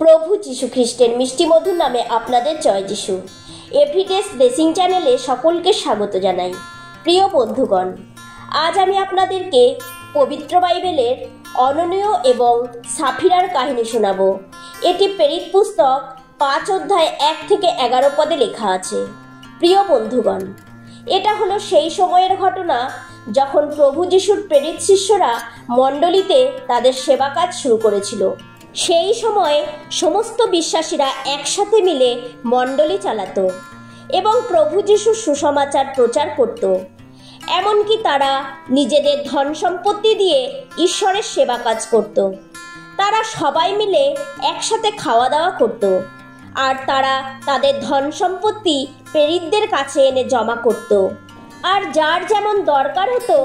প্রভু যীশু খ্রিস্টের মিষ্টি মধুর নামে আপনাদের জয় যিশু। এভরিডে ব্লেসিং চ্যানেলে সকলকে স্বাগত জানাই। প্রিয় বন্ধুগণ, আজ আমি আপনাদেরকে পবিত্র বাইবেলের অননীয় এবং সাফিরার কাহিনী শোনাবো। এটি প্রেরিত পুস্তক 5 অধ্যায় 1 থেকে 11 পদে লেখা আছে। প্রিয় বন্ধুগণ, এটা হলো সেই সময়ের ঘটনা যখন প্রভু যিশুর প্রেরিত শিষ্যরা মণ্ডলীতে তাদের সেবা কাজ শুরু করেছিল। সেই সময় সমস্ত বিশ্বাসীরা একসাথে মিলে মণ্ডলী চালাতো এবং প্রভু যিশুর সুসমাচার প্রচার করত। এমনকি তারা নিজেদের ধন সম্পত্তি দিয়ে ঈশ্বরের সেবা কাজ করত। তারা সবাই মিলে একসাথে খাওয়া দাওয়া করত আর তারা তাদের ধন সম্পত্তি প্রেরিতদের কাছে এনে জমা করত, আর যার যেমন দরকার হতো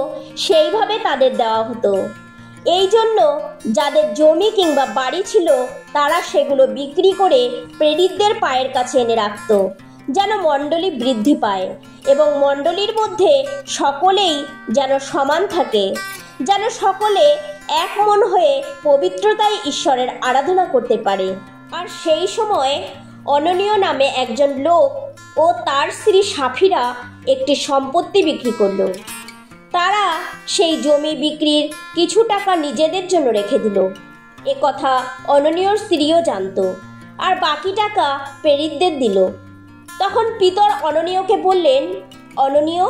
সেইভাবে তাদের দেওয়া হতো। এই জন্য যাদের জমি কিংবা বাড়ি ছিল তারা সেগুলো বিক্রি করে প্রেরিতদের পায়ের কাছে এনে রাখত, যেন মণ্ডলী বৃদ্ধি পায় এবং মণ্ডলীর মধ্যে সকলেই যেন সমান থাকে, যেন সকলে এক মন হয়ে পবিত্রতায় ঈশ্বরের আরাধনা করতে পারে। আর সেই সময় অননীয় নামে একজন লোক ও তার স্ত্রী সাফিরা একটি সম্পত্তি বিক্রি করলো। তারা সেই জমি বিক্রির কিছু টাকা নিজেদের জন্য রেখে দিল। এ কথা অননীয়র স্ত্রীও জানত, আর বাকি টাকা প্রেরিতদের দিল। তখন পিতর অননীয়কে বললেন, অননীয়,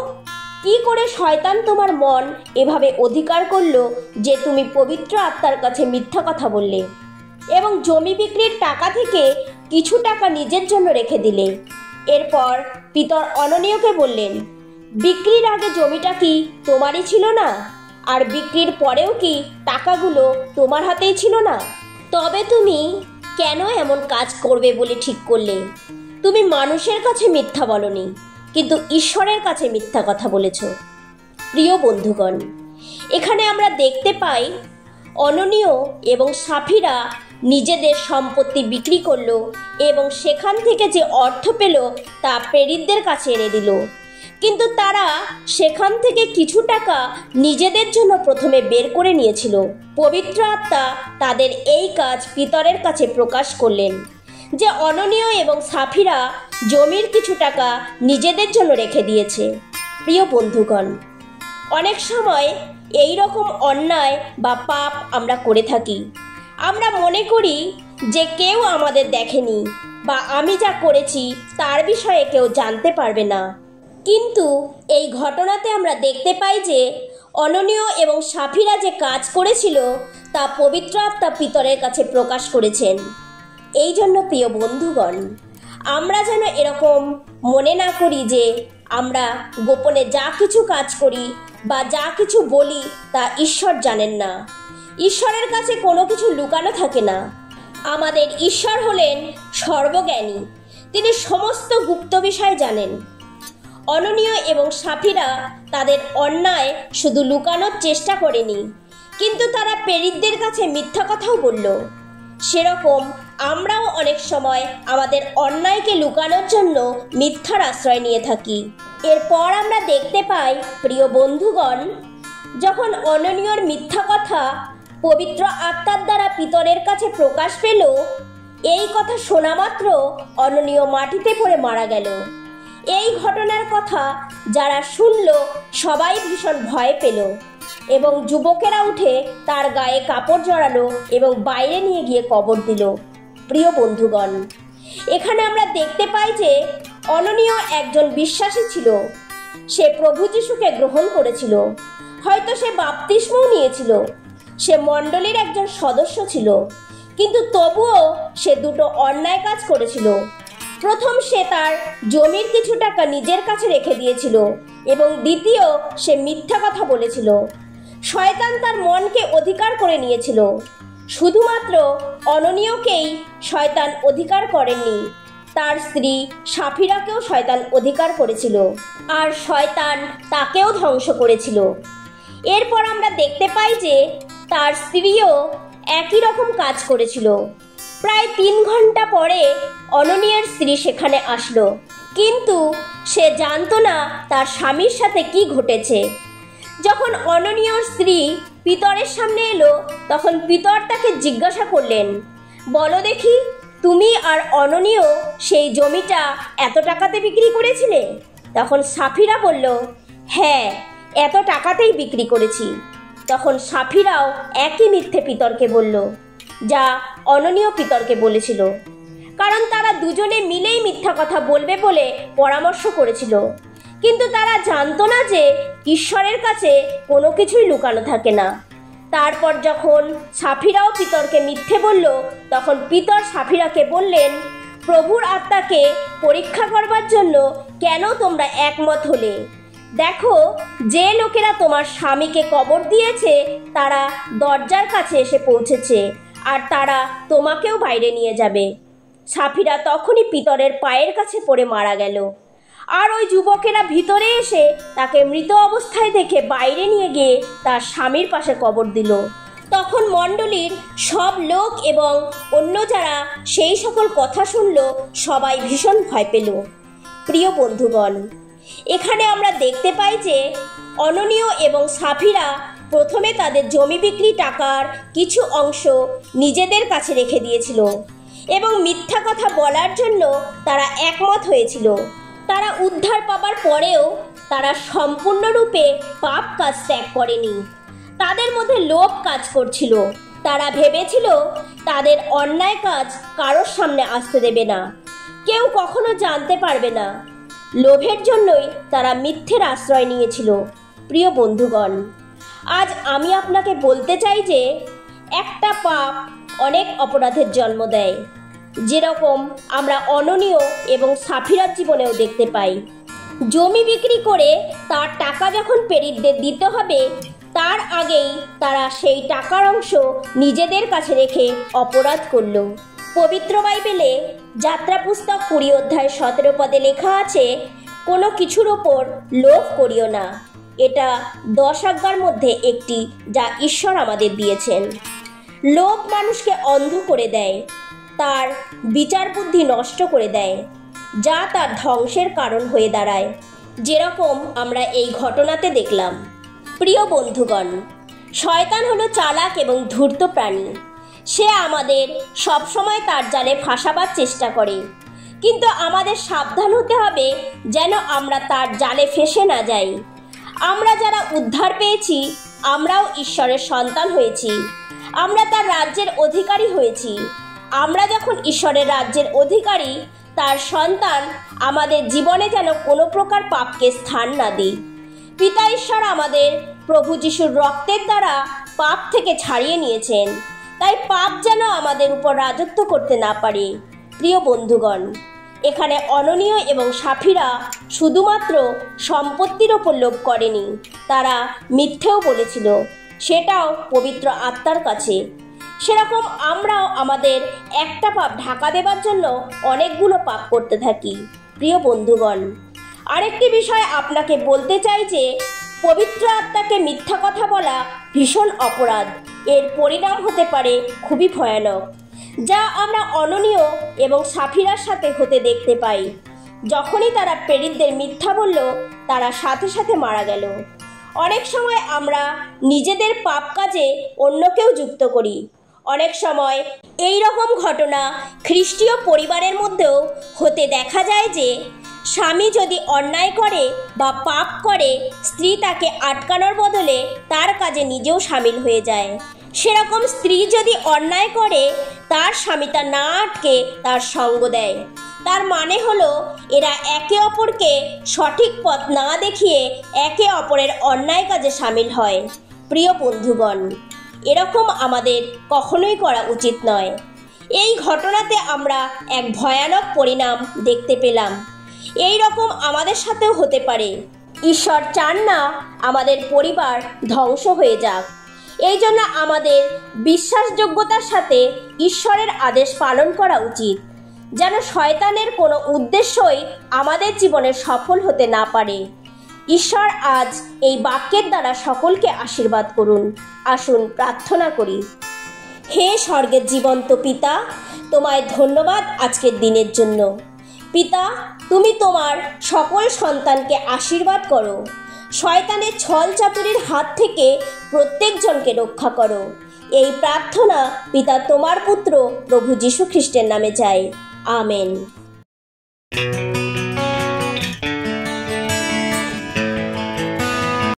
কি করে শয়তান তোমার মন এভাবে অধিকার করলো যে তুমি পবিত্র আত্মার কাছে মিথ্যা কথা বললে এবং জমি বিক্রির টাকা থেকে কিছু টাকা নিজের জন্য রেখে দিলে? এরপর পিতর অননীয়কে বললেন, বিক্রির আগে জমিটা কি তোমারই ছিল না? আর বিক্রির পরেও কি টাকাগুলো তোমার হাতেই ছিল না? তবে তুমি কেন এমন কাজ করবে বলে ঠিক করলে? তুমি মানুষের কাছে মিথ্যা বলনি, কিন্তু ঈশ্বরের কাছে মিথ্যা কথা বলেছ। প্রিয় বন্ধুগণ, এখানে আমরা দেখতে পাই অননীয় এবং সাফিরা নিজেদের সম্পত্তি বিক্রি করলো এবং সেখান থেকে যে অর্থ পেল তা প্রেরিতদের কাছে এনে দিল। কিন্তু তারা সেখান থেকে কিছু টাকা নিজেদের জন্য প্রথমে বের করে নিয়েছিল। পবিত্র আত্মা তাদের এই কাজ পিতরের কাছে প্রকাশ করলেন যে অননীয় এবং সাফিরা জমির কিছু টাকা নিজেদের জন্য রেখে দিয়েছে। প্রিয় বন্ধুগণ, অনেক সময় এই রকম অন্যায় বা পাপ আমরা করে থাকি। আমরা মনে করি যে কেউ আমাদের দেখেনি বা আমি যা করেছি তার বিষয়ে কেউ জানতে পারবে না। কিন্তু এই ঘটনাতে আমরা দেখতে পাই যে অননীয় এবং সাফিরা যে কাজ করেছিল তা পবিত্র আত্মা পিতরের কাছে প্রকাশ করেছেন। এই জন্য প্রিয় বন্ধুগণ, আমরা যেন এরকম মনে না করি যে আমরা গোপনে যা কিছু কাজ করি বা যা কিছু বলি তা ঈশ্বর জানেন না। ঈশ্বরের কাছে কোনো কিছু লুকানো থাকে না। আমাদের ঈশ্বর হলেন সর্বজ্ঞানী, তিনি সমস্ত গুপ্ত বিষয় জানেন। অননীয় এবং সাফিরা তাদের অন্যায় শুধু লুকানোর চেষ্টা করেনি, কিন্তু তারা প্রেরিতদের কাছে মিথ্যা কথাও বলল। সেরকম আমরাও অনেক সময় আমাদের অন্যায়কে লুকানোর জন্য মিথ্যার আশ্রয় নিয়ে থাকি। এরপর আমরা দেখতে পাই, প্রিয় বন্ধুগণ, যখন অননীয়র মিথ্যা কথা পবিত্র আত্মার দ্বারা পিতরের কাছে প্রকাশ পেল, এই কথা শোনা মাত্র অননীয় মাটিতে পড়ে মারা গেল। এই ঘটনার কথা যারা শুনল সবাই ভীষণ ভয় পেল এবং যুবকেরা উঠে তার গায়ে কাপড় জড়ালো এবং বাইরে নিয়ে গিয়ে কবর দিল। প্রিয় বন্ধুগণ, এখানে আমরা দেখতে পাই যে অননীয় একজন বিশ্বাসী ছিল। সে প্রভু যিশুকে গ্রহণ করেছিল, হয়তো সে বাপ্তিস্মও নিয়েছিল, সে মণ্ডলীর একজন সদস্য ছিল, কিন্তু তবুও সে দুটো অন্যায় কাজ করেছিল। প্রথম, সে তার জমির কিছু টাকা নিজের কাছে রেখে দিয়েছিল এবং দ্বিতীয়, সে মিথ্যা কথা বলেছিল। শয়তান তার মনকে অধিকার করে নিয়েছিল। শুধুমাত্র অননীয়কেই শয়তান অধিকার করেননি, তার স্ত্রী সাফিরাকেও শয়তান অধিকার করেছিল, আর শয়তান তাকেও ধ্বংস করেছিল। এরপর আমরা দেখতে পাই যে তার স্ত্রীও একই রকম কাজ করেছিল। প্রায় 3 ঘন্টা পরে অননীয়ের স্ত্রী সেখানে আসলো, কিন্তু সে জানতো না তার স্বামীর সাথে কি ঘটেছে। যখন অননীয়র স্ত্রী পিতরের সামনে এলো, তখন পিতর তাকে জিজ্ঞাসা করলেন, বলো দেখি তুমি আর অননীয় সেই জমিটা এত টাকাতে বিক্রি করেছিলে? তখন সাফিরা বলল, হ্যাঁ, এত টাকাতেই বিক্রি করেছি। তখন সাফিরাও একই মিথ্যে পিতরকে বলল, যা অননীয় পিতরকে বলেছিল, কারণ তারা দুজনে মিলেই মিথ্যা কথা বলবে বলে পরামর্শ করেছিল। কিন্তু তারা জানতো না যে ঈশ্বরের কাছে কোনো কিছুই লুকানো থাকে না। তারপর যখন সাফিরাও পিতরকে মিথ্যে বলল, তখন পিতর সাফিরাকে বললেন, প্রভুর আত্মাকে পরীক্ষা করবার জন্য কেন তোমরা একমত হলে? দেখো, যে লোকেরা তোমার স্বামীকে কবর দিয়েছে তারা দরজার কাছে এসে পৌঁছেছে, আর তারা তোমাকেও বাইরে নিয়ে যাবে। সাফিরা তখনই পিতরের পায়ের কাছে পড়ে মারা গেল। আর ওই যুবকেরা ভিতরে এসে তাকে মৃত অবস্থায় দেখে বাইরে নিয়ে গিয়ে তার স্বামীর পাশে কবর দিল। তখন মণ্ডলীর সব লোক এবং অন্য যারা সেই সকল কথা শুনল, সবাই ভীষণ ভয় পেল। প্রিয় বন্ধুগণ, এখানে আমরা দেখতে পাই যে অননীয় এবং সাফিরা প্রথমে তাদের জমি বিক্রি টাকার কিছু অংশ নিজেদের কাছে রেখে দিয়েছিল এবং মিথ্যা কথা বলার জন্য তারা একমত হয়েছিল। তারা উদ্ধার পাবার পরেও তারা সম্পূর্ণরূপে পাপ কাজ ত্যাগ করেনি। তাদের মধ্যে লোভ কাজ করছিল। তারা ভেবেছিল তাদের অন্যায় কাজ কারোর সামনে আসতে দেবে না, কেউ কখনো জানতে পারবে না। লোভের জন্যই তারা মিথ্যের আশ্রয় নিয়েছিল। প্রিয় বন্ধুগণ, আজ আমি আপনাকে বলতে চাই যে একটা পাপ অনেক অপরাধের জন্ম দেয়, যেরকম আমরা অননীয় এবং সাফিরার জীবনেও দেখতে পাই। জমি বিক্রি করে তার টাকা যখন পেরিতদের দিতে হবে, তার আগেই তারা সেই টাকার অংশ নিজেদের কাছে রেখে অপরাধ করল। পবিত্র বাইবেলে যাত্রা পুস্তক 20 অধ্যায় 17 পদে লেখা আছে, কোনো কিছুর ওপর লোভ করিও না। এটা 10 আজ্ঞার মধ্যে একটি, যা ঈশ্বর আমাদের দিয়েছেন। লোভ মানুষকে অন্ধ করে দেয়, তার বিচার বুদ্ধি নষ্ট করে দেয়, যা তার ধ্বংসের কারণ হয়ে দাঁড়ায়, যেরকম আমরা এই ঘটনাতে দেখলাম। প্রিয় বন্ধুগণ, শয়তান হলো চালাক এবং ধূর্ত প্রাণী। সে আমাদের সবসময় তার জালে ফাঁসাবার চেষ্টা করে, কিন্তু আমাদের সাবধান হতে হবে যেন আমরা তার জালে ফেঁসে না যাই। আমরা যারা উদ্ধার পেয়েছি, আমরাও ঈশ্বরের সন্তান হয়েছি। আমরা তার রাজ্যের অধিকারী হয়েছি। আমরা যখন ঈশ্বরের রাজ্যের অধিকারী, তার সন্তান, আমাদের জীবনে যেন কোনো প্রকার পাপকে স্থান না দিই। পিতা ঈশ্বর আমাদের প্রভু যিশুর রক্তের দ্বারা পাপ থেকে ছাড়িয়ে নিয়েছেন, তাই পাপ যেন আমাদের উপর রাজত্ব করতে না পারে। প্রিয় বন্ধুগণ, এখানে অননীয় এবং সাফিরা শুধুমাত্র সম্পত্তির ওপর লোভ করেনি, তারা মিথ্যেও বলেছিল, সেটাও পবিত্র আত্মার কাছে। সেরকম আমরাও আমাদের একটা পাপ ঢাকা দেবার জন্য অনেকগুলো পাপ করতে থাকি। প্রিয় বন্ধুগণ, আরেকটি বিষয় আপনাকে বলতে চাই যে পবিত্র আত্মাকে মিথ্যা কথা বলা ভীষণ অপরাধ। এর পরিণাম হতে পারে খুবই ভয়ানক, যা আমরা অননীয় এবং সাফিরার সাথে হতে দেখতে পাই। যখনই তারা প্রেরিতদের মিথ্যা বলল, তারা সাথে সাথে মারা গেল। অনেক সময় আমরা নিজেদের পাপ কাজে অন্যকেও যুক্ত করি। অনেক সময় এই রকম ঘটনা খ্রিস্টীয় পরিবারের মধ্যেও হতে দেখা যায় যে স্বামী যদি অন্যায় করে বা পাপ করে, স্ত্রী তাকে আটকানোর বদলে তার কাজে নিজেও সামিল হয়ে যায়। সেরকম স্ত্রী যদি অন্যায় করে, তার স্বামী তা না আটকে তার সঙ্গ দেয়। তার মানে হলো এরা একে অপরকে সঠিক পথ না দেখিয়ে একে অপরের অন্যায় কাজে সামিল হয়। প্রিয় বন্ধুগণ, এরকম আমাদের কখনোই করা উচিত নয়। এই ঘটনাতে আমরা এক ভয়ানক পরিণাম দেখতে পেলাম। এই রকম আমাদের সাথেও হতে পারে। ঈশ্বর চান না আমাদের পরিবার ধ্বংস হয়ে যাক। এই জন্য আমাদের বিশ্বাসযোগ্যতার সাথে ঈশ্বরের আদেশ পালন করা উচিত, যেন শয়তানের কোনো উদ্দেশ্যই আমাদের জীবনে সফল হতে না পারে। ঈশ্বর আজ এই বাক্যের দ্বারা সকলকে আশীর্বাদ করুন। আসুন প্রার্থনা করি। হে স্বর্গের জীবন্ত পিতা, তোমায় ধন্যবাদ আজকের দিনের জন্য। পিতা, তুমি তোমার সকল সন্তানকে আশীর্বাদ করো। শয়তানের ছল চাতুরির হাত থেকে প্রত্যেকজনকে রক্ষা করো। এই প্রার্থনা পিতা তোমার পুত্র প্রভু যীশু খ্রিস্টের নামে চাই। আমেন।